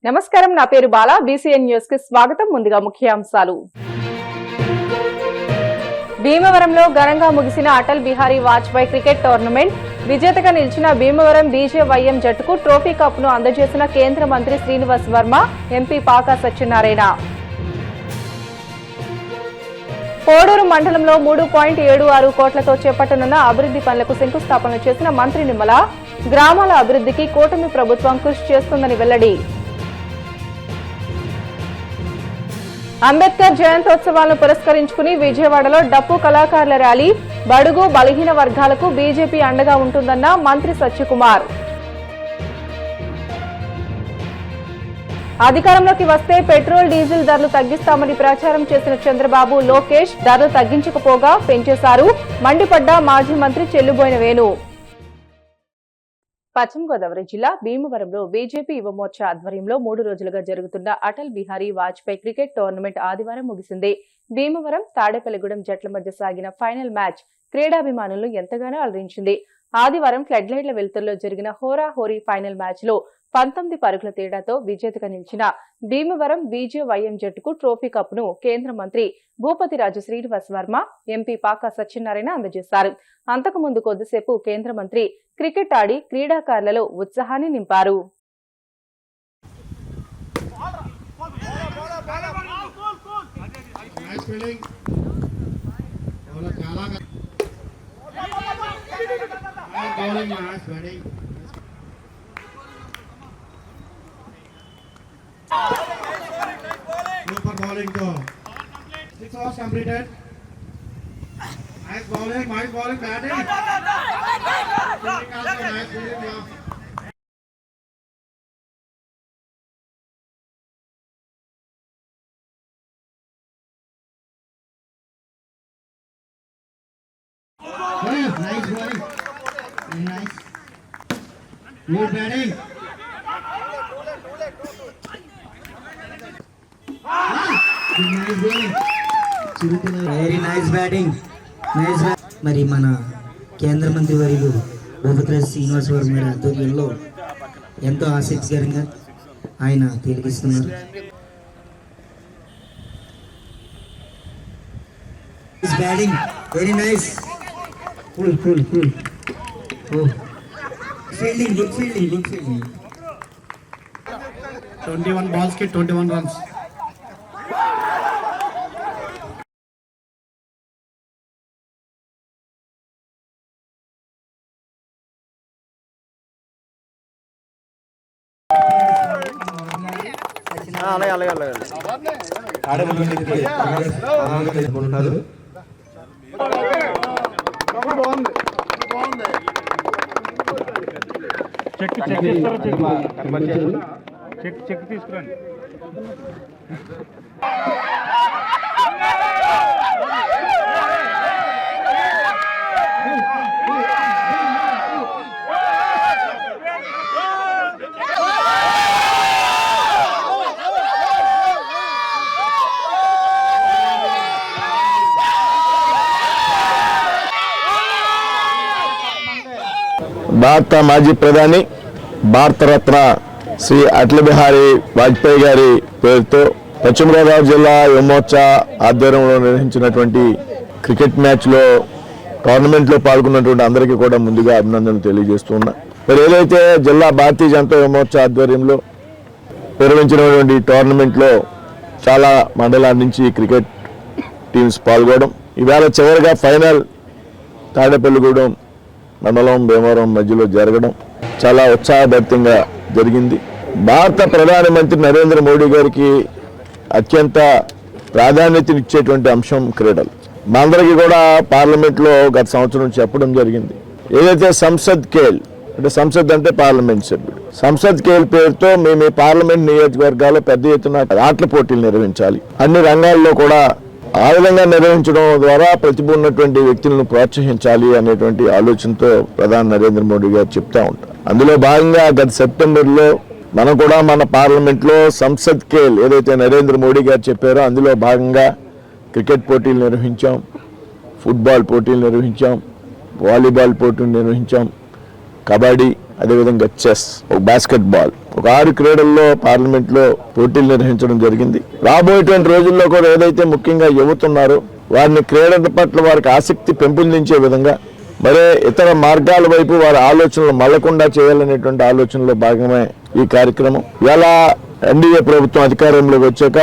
నమస్కారం, నా పేరు బాలా. బీసీఎన్ న్యూస్ కి స్వాగతం. ముందుగా ముఖ్యాంశాలు. భీమవరంలో ఘనంగా ముగిసిన అటల్ బిహారీ వాజ్పేయి క్రికెట్ టోర్నమెంట్. విజేతగా నిలిచిన భీమవరం బీజేవైఎం జట్టుకు ట్రోఫీ కప్ ను అందజేసిన కేంద్ర మంత్రి శ్రీనివాస్ వర్మ, ఎంపీ పాకా సత్యనారాయణ. కోడూరు మండలంలో 3.76 కోట్లతో చేపట్టనున్న అభివృద్ధి పనులకు శంకుస్థాపన చేసిన మంత్రి నిమ్మల, గ్రామాల అభివృద్ధికి కూటమి ప్రభుత్వం కృషి చేస్తుందని వెల్లడి. అంబేద్కర్ జయంతోత్సవాలను పురస్కరించుకుని విజయవాడలో డప్పు కళాకారుల ర్యాలీ. బడుగు బలహీన వర్గాలకు బీజేపీ అండగా ఉంటుందన్న మంత్రి సత్యకుమార్. అధికారంలోకి వస్తే పెట్రోల్ డీజిల్ ధరలు తగ్గిస్తామని ప్రచారం చేసిన చంద్రబాబు, లోకేష్ ధరలు తగ్గించకపోగా పెంచేశారు. మండిపడ్డ మాజీ మంత్రి చెల్లుబోయిన వేణు. పశ్చిమ గోదావరి జిల్లా భీమవరంలో బీజేపీ యువమోర్చా ఆధ్వర్యంలో 3 రోజులుగా జరుగుతున్న అటల్ బిహారీ వాజ్పేయి క్రికెట్ టోర్నమెంట్ ఆదివారం ముగిసింది. భీమవరం తాడేపల్లిగూడెం జట్ల మధ్య సాగిన ఫైనల్ మ్యాచ్ క్రీడాభిమానులను ఎంతగానో అలరించింది. ఆదివారం ఫ్లడ్ లైట్ల వెలుతురులో జరిగిన హోరాహోరీ ఫైనల్ మ్యాచ్ లో 19 పరుగుల తేడాతో విజేతగా నిలిచిన భీమవరం బీజేవైఎం జట్టుకు ట్రోఫీ కప్ ను కేంద్ర మంత్రి భూపతిరాజు శ్రీనివాస్ వర్మ, ఎంపీ పాకా సత్యనారాయణ అందజేశారు. అంతకుముందు కొద్దిసేపు కేంద్ర మంత్రి క్రికెట్ ఆడి క్రీడాకారులలో ఉత్సాహాన్ని నింపారు. Super bowling go. 6 overs completed. Nice bowling, batting. Fielding also nice fielding. Nice bowling. Very nice. Good batting. Very nice batting. మరి మన కేంద్ర మంత్రి వర్యులు భూపతిరాజు శ్రీనివాస్ వర్మ గారి ఆధ్వర్యంలో ఎంతో ఆసక్తికరంగా ఆయన తిలకిస్తున్నారు. Batting very nice. Full fielding, good fielding. 21 balls ki 21 runs. Check తీసుకురండి. భారత మాజీ ప్రధాని, భారతరత్న శ్రీ అటల్ బిహారీ వాజ్పేయి గారి పేరుతో పశ్చిమ గోదావరి జిల్లా యువమోర్చా ఆధ్వర్యంలో నిర్వహించినటువంటి క్రికెట్ మ్యాచ్లో టోర్నమెంట్లో పాల్గొన్నటువంటి అందరికీ కూడా ముందుగా అభినందనలు తెలియజేస్తున్నా. మరి ఏదైతే జిల్లా భారతీయ జనతా యువమోర్చా ఆధ్వర్యంలో నిర్వహించినటువంటి టోర్నమెంట్లో చాలా మండలాల నుంచి క్రికెట్ టీమ్స్ పాల్గొనడం, ఇవాళ చివరిగా ఫైనల్ తాడేపల్లిగూడెం మండలం భీమవరం మధ్యలో జరగడం చాలా ఉత్సాహభరితంగా జరిగింది. భారత ప్రధానమంత్రి నరేంద్ర మోడీ గారికి అత్యంత ప్రాధాన్యతనిచ్చేటువంటి అంశం క్రీడలు. మా అందరికీ కూడా పార్లమెంట్లో గత సంవత్సరం చెప్పడం జరిగింది. ఏదైతే సంసద్ ఖేల్ అంటే సంసద్ అంటే పార్లమెంట్ సభ్యుడు, సంసద్ ఖేల్ పేరుతో మేము ఈ పార్లమెంట్ నియోజకవర్గాల్లో పెద్ద ఎత్తున ఆటల పోటీలు నిర్వహించాలి. అన్ని రంగాల్లో కూడా ఆ విధంగా నిర్వహించడం ద్వారా ప్రతిభ ఉన్నటువంటి వ్యక్తులను ప్రోత్సహించాలి అనేటువంటి ఆలోచనతో ప్రధాని నరేంద్ర మోడీ గారు చెప్తా ఉంటారు. అందులో భాగంగా గత సెప్టెంబర్లో మనం కూడా మన పార్లమెంట్లో సంసద్ ఖేల్ ఏదైతే నరేంద్ర మోడీ గారు చెప్పారో అందులో భాగంగా క్రికెట్ పోటీలు నిర్వహించాం, ఫుట్బాల్ పోటీలు నిర్వహించాం, వాలీబాల్ పోటీలు నిర్వహించాం, కబడ్డీ అదేవిధంగా చెస్, ఒక బాస్కెట్ బాల్, ఒక 6 క్రీడల్లో పార్లమెంట్లో పోటీలు నిర్వహించడం జరిగింది. రాబోయేటువంటి రోజుల్లో కూడా ఏదైతే ముఖ్యంగా యువతున్నారో వారిని క్రీడల పట్ల వారికి ఆసక్తి పెంపొందించే విధంగా మరే ఇతర మార్గాల వైపు వారి ఆలోచనలు మళ్లకుండా చేయాలనేటువంటి ఆలోచనలో భాగమే ఈ కార్యక్రమం. ఇలా ఎన్డీఏ ప్రభుత్వం అధికారంలోకి వచ్చాక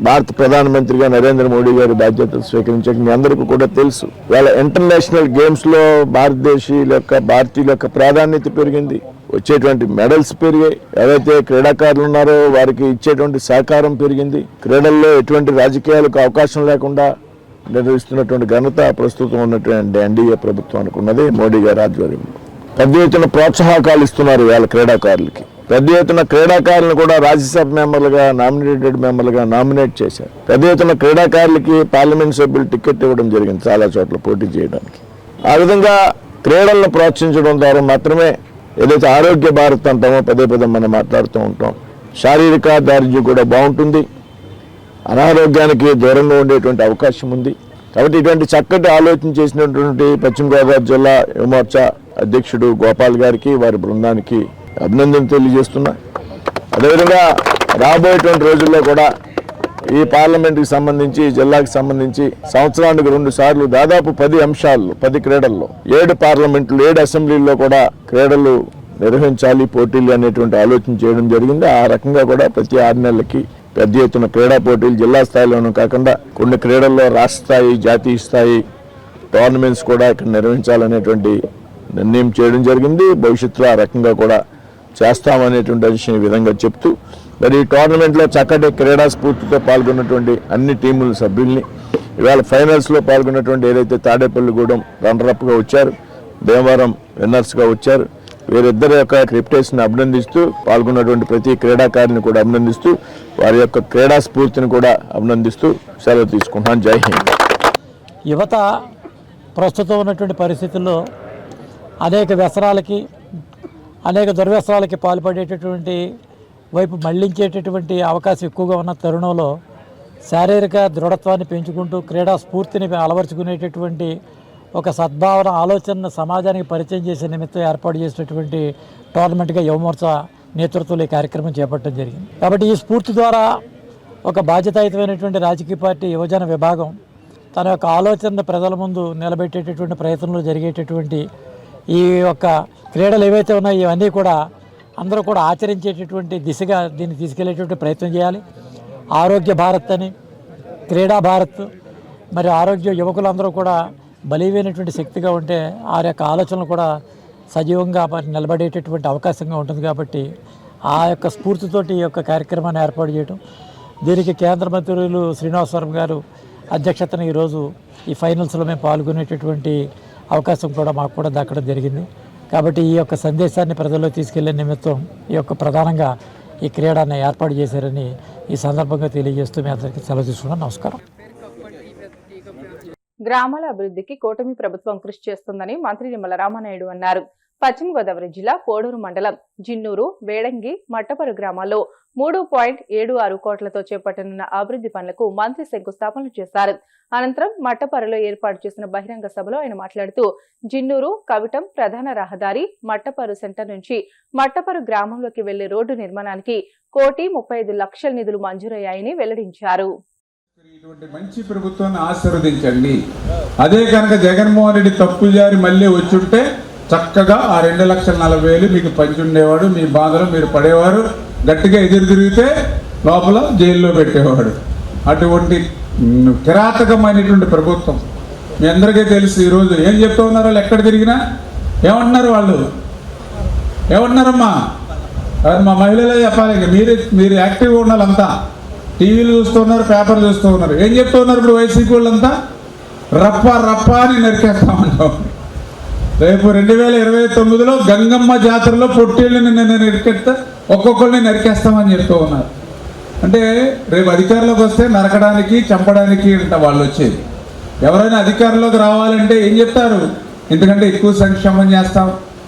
భారత ప్రధానమంత్రిగా నరేంద్ర మోడీ గారి బాధ్యతలు స్వీకరించాక మీ అందరికీ కూడా తెలుసు, ఇవాళ ఇంటర్నేషనల్ గేమ్స్ లో భారతీయుల యొక్క ప్రాధాన్యత పెరిగింది, వచ్చేటువంటి మెడల్స్ పెరిగాయి, ఎవరైతే క్రీడాకారులు ఉన్నారో వారికి ఇచ్చేటువంటి సహకారం పెరిగింది. క్రీడల్లో ఎటువంటి రాజకీయాలకు అవకాశం లేకుండా నిర్వహిస్తున్నటువంటి ఘనత ప్రస్తుతం ఉన్నటువంటి ఎన్డీఏ ప్రభుత్వానికి ఉన్నది. మోడీ గారి ఆధ్వర్యంలో పెద్ద ఎత్తున ప్రోత్సాహకాలు ఇస్తున్నారు ఇవాళ క్రీడాకారులకి. పెద్ద ఎత్తున క్రీడాకారులను కూడా రాజ్యసభ మెంబర్లుగా నామినేటెడ్ మెంబర్లుగా నామినేట్ చేశారు. పెద్ద ఎత్తున క్రీడాకారులకి పార్లమెంట్ సభ్యులు టికెట్ ఇవ్వడం జరిగింది చాలా చోట్ల పోటీ చేయడానికి. ఆ విధంగా క్రీడలను ప్రోత్సహించడం ద్వారా మాత్రమే ఏదైతే ఆరోగ్య భారత్ అంటామో పదే మనం మాట్లాడుతూ ఉంటాం, శారీరక దారిద్ర్యం కూడా బాగుంటుంది, అనారోగ్యానికి దూరంగా ఉండేటువంటి అవకాశం ఉంది. కాబట్టి ఇటువంటి చక్కటి ఆలోచన చేసినటువంటి పశ్చిమ గోదావరి జిల్లా యువమోర్చా అధ్యక్షుడు గోపాల్ గారికి వారి బృందానికి అభినందన తెలియజేస్తున్నా. అదేవిధంగా రాబోయేటువంటి రోజుల్లో కూడా ఈ పార్లమెంట్కి సంబంధించి జిల్లాకి సంబంధించి సంవత్సరానికి 2 సార్లు దాదాపు 10 అంశాల్లో 10 క్రీడల్లో 7 పార్లమెంట్లు 7 అసెంబ్లీల్లో కూడా క్రీడలు నిర్వహించాలి, పోటీలు అనేటువంటి ఆలోచన చేయడం జరిగింది. ఆ రకంగా కూడా ప్రతి 6 నెలలకి పెద్ద ఎత్తున క్రీడా పోటీలు జిల్లా స్థాయిలోనూ కాకుండా కొన్ని క్రీడల్లో రాష్ట్ర స్థాయి, జాతీయ స్థాయి టోర్నమెంట్స్ కూడా ఇక్కడ నిర్వహించాలనేటువంటి నిర్ణయం చేయడం జరిగింది. భవిష్యత్తులో ఆ రకంగా కూడా చేస్తామనేటువంటి విషయం ఈ విధంగా చెప్తూ మరి ఈ టోర్నమెంట్లో చక్కటి క్రీడా స్ఫూర్తితో పాల్గొన్నటువంటి అన్ని టీముల సభ్యుల్ని, ఇవాళ ఫైనల్స్లో పాల్గొన్నటువంటి ఏదైతే తాడేపల్లిగూడెం రన్నరప్గా వచ్చారు, భీమవరం విన్నర్స్గా వచ్చారు, వీరిద్దరి యొక్క క్రిప్టేషన్ అభినందిస్తూ పాల్గొన్నటువంటి ప్రతి క్రీడాకారిని కూడా అభినందిస్తూ వారి యొక్క క్రీడా స్ఫూర్తిని కూడా అభినందిస్తూ సెలవు తీసుకుంటున్నాను. జై హింద్. యువత ప్రస్తుతం ఉన్నటువంటి పరిస్థితుల్లో అనేక వ్యసనాలకి, అనేక దుర్వ్యసనాలకి పాల్పడేటటువంటి వైపు మళ్లించేటటువంటి అవకాశం ఎక్కువగా ఉన్న తరుణంలో శారీరక దృఢత్వాన్ని పెంచుకుంటూ క్రీడా స్ఫూర్తిని అలవరుచుకునేటటువంటి ఒక సద్భావన ఆలోచనను సమాజానికి పరిచయం చేసే నిమిత్తం ఏర్పాటు చేసినటువంటి టోర్నమెంట్గా యువమోర్చా నేతృత్వంలో ఈ కార్యక్రమం చేపట్టడం జరిగింది. కాబట్టి ఈ స్ఫూర్తి ద్వారా ఒక బాధ్యతాయుతమైనటువంటి రాజకీయ పార్టీ యువజన విభాగం తన యొక్క ఆలోచనను ప్రజల ముందు నిలబెట్టేటటువంటి ప్రయత్నంలో జరిగేటటువంటి ఈ యొక్క క్రీడలు ఏవైతే ఉన్నాయో ఇవన్నీ కూడా అందరూ కూడా ఆచరించేటటువంటి దిశగా దీన్ని తీసుకెళ్లేటువంటి ప్రయత్నం చేయాలి. ఆరోగ్య భారత్ అని, క్రీడా భారత్, మరి ఆరోగ్య యువకులందరూ కూడా బలీవైనటువంటి శక్తిగా ఉంటే ఆ యొక్క ఆలోచనలు కూడా సజీవంగా నిలబడేటటువంటి అవకాశంగా ఉంటుంది. కాబట్టి ఆ యొక్క స్ఫూర్తితోటి ఈ యొక్క కార్యక్రమాన్ని ఏర్పాటు చేయడం, దీనికి కేంద్ర మంత్రులు శ్రీనివాసవరం గారు అధ్యక్షతన ఈరోజు ఈ ఫైనల్స్లో మేము పాల్గొనేటటువంటి అవకాశం కూడా మాకు కూడా దక్కడం జరిగింది. కాబట్టి ఈ యొక్క సందేశాన్ని ప్రజల్లో తీసుకెళ్లే నిమిత్తం ఈ యొక్క ప్రధానంగా ఈ క్రీడను ఏర్పాటు చేశారని ఈ సందర్భంగా తెలియజేస్తూ మీ అందరికీ సెలవు తీసుకున్నాను. నమస్కారం. గ్రామాల అభివృద్ధికి కూటమి ప్రభుత్వం కృషి చేస్తుందని మంత్రి నిమ్మల రామానాయుడు అన్నారు. పశ్చిమ గోదావరి జిల్లా కోడూరు మండలం జిన్నూరు, వేడంగి, మట్టపరు గ్రామాల్లో 3.76 కోట్లతో చేపట్టనున్న అభివృద్ధి పనులకు మంత్రి శంకుస్థాపనలు చేశారు. అనంతరం మట్టపరులో ఏర్పాటు చేసిన బహిరంగ సభలో ఆయన మాట్లాడుతూ జిన్నూరు కవిటం ప్రధాన రహదారి, మట్టపరు సెంటర్ నుంచి మట్టపరు గ్రామంలోకి వెళ్లే రోడ్డు నిర్మాణానికి 1,35,00,000 నిధులు మంజూరయ్యాయని వెల్లడించారు. ఇటువంటి మంచి ప్రభుత్వాన్ని ఆశీర్వదించండి. అదే కనుక జగన్మోహన్ రెడ్డి తప్పు జారి మళ్ళీ వచ్చుంటే చక్కగా ఆ 2,40,000 మీకు పంచుండేవాడు, మీ బాధలు మీరు పడేవారు, గట్టిగా ఎదురు తిరిగితే లోపల జైల్లో పెట్టేవాడు. అటువంటి కిరాతకమైనటువంటి ప్రభుత్వం మీ అందరికీ తెలుసు. ఈరోజు ఏం చెప్తూ ఉన్నారు వాళ్ళు, ఎక్కడ తిరిగినా ఏమంటున్నారు వాళ్ళు, ఏమంటున్నారమ్మా? మా మహిళలే చెప్పాలి. మీరు యాక్టివ్గా ఉండాలంతా. టీవీలు చూస్తున్నారు, పేపర్లు చూస్తూ ఉన్నారు. ఏం చెప్తూ ఉన్నారు ఇప్పుడు వైసీపీ వాళ్ళంతా? రప్ప అని నరికేస్తామంటాం. రేపు 2029లో గంగమ్మ జాతరలో పొట్టేళ్ళని నరికేస్తా, ఒక్కొక్కరిని నరికేస్తామని చెప్తూ ఉన్నారు. అంటే రేపు అధికారంలోకి వస్తే నరకడానికి, చంపడానికి అంట వాళ్ళు వచ్చేది. ఎవరైనా అధికారంలోకి రావాలంటే ఏం చెప్తారు? ఎందుకంటే ఎక్కువ సంక్షేమం చేస్తాం,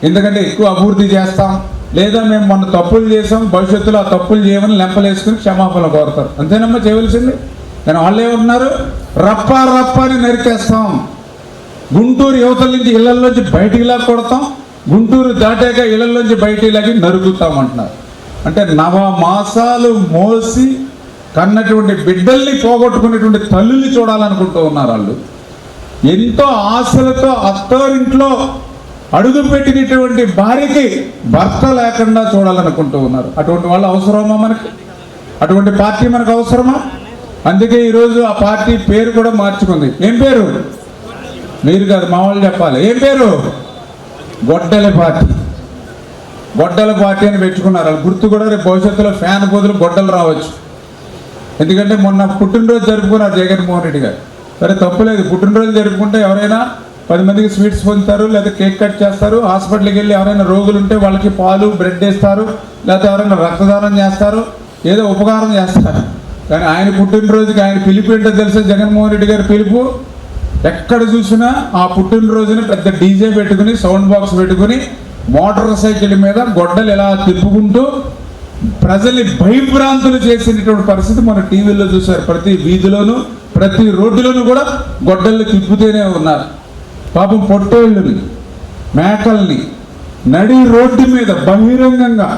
ఎందుకంటే ఎక్కువ అభివృద్ధి చేస్తాం, లేదా మేము మొన్న తప్పులు చేసాం, భవిష్యత్తులో ఆ తప్పులు చేయమని లెంపలేసుకుని క్షమాపణ కోరుతారు. అంతేనమ్మా చేయవలసింది. కానీ వాళ్ళు ఏమంటున్నారు? రప్ప అని నరికేస్తాం, గుంటూరు యువతల నుంచి ఇళ్లలోంచి బయటికి కొడతాం, గుంటూరు దాటాక ఇళ్లలోంచి బయటికి లాగి నరుకుతామంటున్నారు. అంటే 9 మాసాలు మోసి కన్నటువంటి బిడ్డల్ని పోగొట్టుకునేటువంటి తల్లుల్ని చూడాలనుకుంటూ ఉన్నారు వాళ్ళు. ఎంతో ఆశలతో అత్తారింట్లో అడుగుపెట్టినటువంటి భార్యకి భర్త లేకుండా చూడాలనుకుంటూ ఉన్నారు. అటువంటి వాళ్ళు అవసరమా మనకి? అటువంటి పార్టీ మనకు అవసరమా? అందుకే ఈరోజు ఆ పార్టీ పేరు కూడా మార్చుకుంది. ఏం పేరు? మీరు కాదు, మా వాళ్ళు చెప్పాలి. ఏం పేరు? గొడ్డలి పార్టీ. గొడ్డల పార్టీ అని పెట్టుకున్నారు. వాళ్ళు గుర్తు కూడా రేపు భవిష్యత్తులో ఫ్యాన్ బదులు గొడ్డలు రావచ్చు. ఎందుకంటే మొన్న పుట్టినరోజు జరుపుకున్నారు జగన్మోహన్ రెడ్డి గారు. సరే తప్పులేదు, పుట్టినరోజు జరుపుకుంటే ఎవరైనా 10 మందికి స్వీట్స్ పొందుతారు, లేదా కేక్ కట్ చేస్తారు, హాస్పిటల్కి వెళ్ళి ఎవరైనా రోగులు ఉంటే వాళ్ళకి పాలు బ్రెడ్ వేస్తారు, లేకపోతే ఎవరైనా రక్తదానం చేస్తారు, ఏదో ఉపకారం చేస్తారు. కానీ ఆయన పుట్టినరోజుకి ఆయన పిలుపు ఏంటో తెలుసా? జగన్మోహన్ రెడ్డి గారి పిలుపు ఎక్కడ చూసినా ఆ పుట్టినరోజుని పెద్ద డీజే పెట్టుకుని, సౌండ్ బాక్స్ పెట్టుకుని, మోటార్ సైకిల్ మీద గొడ్డలు ఎలా తిప్పుకుంటూ ప్రజల్ని భయభ్రాంతులు చేసినటువంటి పరిస్థితి మన టీవీలో చూశారు. ప్రతి వీధిలోనూ ప్రతి రోడ్డులోనూ కూడా గొడ్డల్ని తిప్పుతూనే ఉన్నారు. పాపం పొట్టేళ్ళని, మేకల్ని నడి రోడ్డు మీద బహిరంగంగా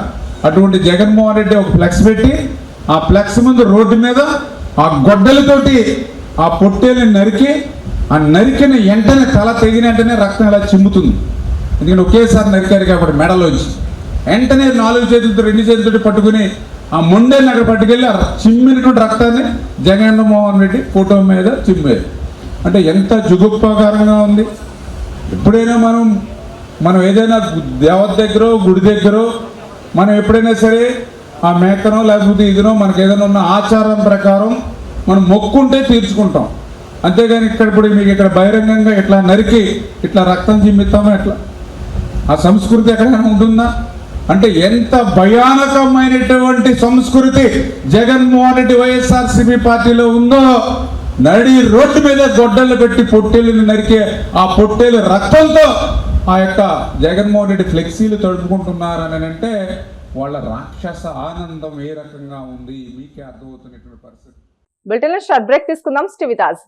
అటువంటి జగన్మోహన్ రెడ్డి ఒక ఫ్లెక్స్ పెట్టి, ఆ ఫ్లెక్స్ ముందు రోడ్డు మీద ఆ గొడ్డలతోటి ఆ పొట్టేళ్ళని నరికి, ఆ నరికిన వెంటనే తల తెగిన వెంటనే రక్తం ఎలా చిమ్ముతుంది. ఎందుకంటే ఒకేసారి నరికారు కాబట్టి మెడలోంచి వెంటనే 4 చేతులతో 2 చేతులతో పట్టుకుని ఆ మొండేని అక్కడ పట్టుకెళ్ళి ఆ చిమ్మినటువంటి రక్తాన్ని జగన్మోహన్ రెడ్డి ఫోటో మీద చిమ్మారు. అంటే ఎంత జుగుప్పాకారంగా ఉంది. ఎప్పుడైనా మనం ఏదైనా దేవత దగ్గర గుడి దగ్గర మనం ఎప్పుడైనా సరే ఆ మేకనో లేకపోతే ఇదినో మనకు ఏదైనా ఉన్న ఆచారం ప్రకారం మనం మొక్కుంటే తీర్చుకుంటాం. అంతేగాని ఇప్పుడు మీకు ఇక్కడ బహిరంగంగా ఇట్లా నరికి ఇట్లా రక్తం చిమ్మిస్తామో ఎట్లా? ఆ సంస్కృతి ఎక్కడైనా ఉంటుందా? అంటే ఎంత భయానకమైనటువంటి సంస్కృతి జగన్మోహన్ రెడ్డి వైఎస్ఆర్సీపీ పార్టీలో ఉందో, నడి రోడ్డు మీద గొడ్డలు పెట్టి పొట్టేళ్ళని నరికే ఆ పొట్టేలు రక్తంతో ఆ యొక్క జగన్మోహన్ రెడ్డి ఫ్లెక్సీలు తడుపుకుంటున్నారని అంటే వాళ్ళ రాక్షస ఆనందం ఏ రకంగా ఉంది మీకే అర్థమవుతున్నటువంటి పరిస్థితి. బులెటిన్లో షార్ట్ బ్రేక్ తీసుకుందాం. Stay with us.